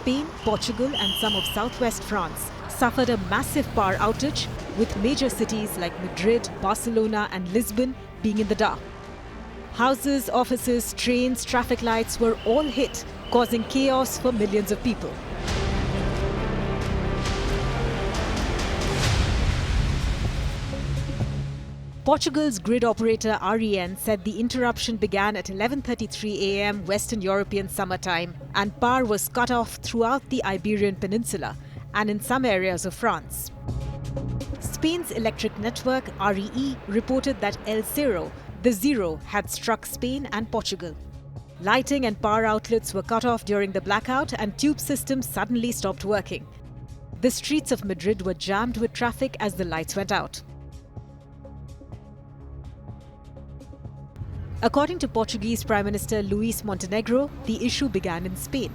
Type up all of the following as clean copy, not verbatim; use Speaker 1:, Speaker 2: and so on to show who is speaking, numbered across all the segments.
Speaker 1: Spain, Portugal and some of southwest France suffered a massive power outage, with major cities like Madrid, Barcelona and Lisbon being in the dark. Houses, offices, trains, traffic lights were all hit, causing chaos for millions of people. Portugal's grid operator REN said the interruption began at 11:33 a.m. Western European summer time, and power was cut off throughout the Iberian Peninsula and in some areas of France. Spain's electric network, REE, reported that El Zero, the zero, had struck Spain and Portugal. Lighting and power outlets were cut off during the blackout and tube systems suddenly stopped working. The streets of Madrid were jammed with traffic as the lights went out. According to Portuguese Prime Minister Luís Montenegro, the issue began in Spain.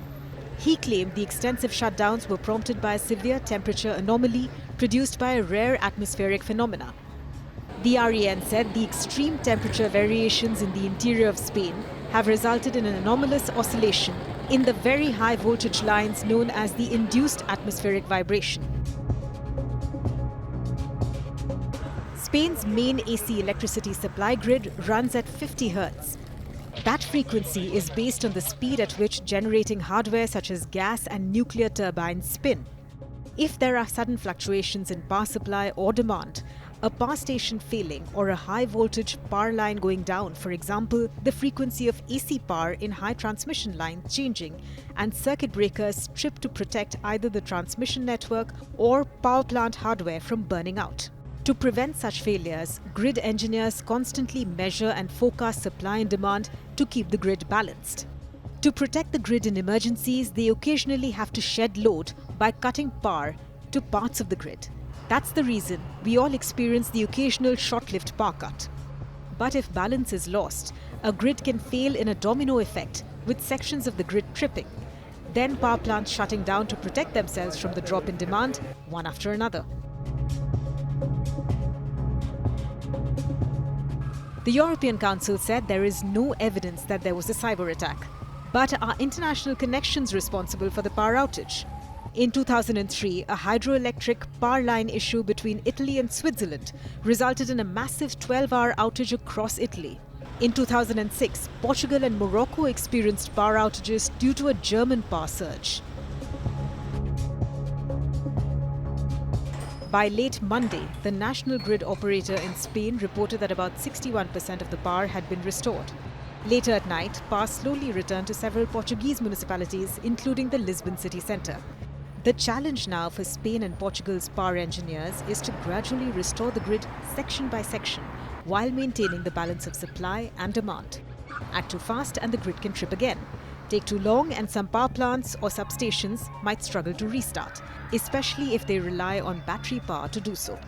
Speaker 1: He claimed the extensive shutdowns were prompted by a severe temperature anomaly produced by a rare atmospheric phenomena. The REN said the extreme temperature variations in the interior of Spain have resulted in an anomalous oscillation in the very high voltage lines known as the induced atmospheric vibration. Spain's main AC electricity supply grid runs at 50 Hz. That frequency is based on the speed at which generating hardware such as gas and nuclear turbines spin. If there are sudden fluctuations in power supply or demand, a power station failing or a high voltage power line going down, for example, the frequency of AC power in high transmission lines changing, and circuit breakers stripped to protect either the transmission network or power plant hardware from burning out. To prevent such failures, grid engineers constantly measure and forecast supply and demand to keep the grid balanced. To protect the grid in emergencies, they occasionally have to shed load by cutting power to parts of the grid. That's the reason we all experience the occasional short-lived power cut. But if balance is lost, a grid can fail in a domino effect, with sections of the grid tripping. Then power plants shutting down to protect themselves from the drop in demand, one after another. The European Council said there is no evidence that there was a cyber attack. But are international connections responsible for the power outage? In 2003, a hydroelectric power line issue between Italy and Switzerland resulted in a massive 12-hour outage across Italy. In 2006, Portugal and Morocco experienced power outages due to a German power surge. By late Monday, the national grid operator in Spain reported that about 61% of the power had been restored. Later at night, power slowly returned to several Portuguese municipalities, including the Lisbon city centre. The challenge now for Spain and Portugal's power engineers is to gradually restore the grid section by section while maintaining the balance of supply and demand. Act too fast and the grid can trip again. Take too long and some power plants or substations might struggle to restart, especially if they rely on battery power to do so.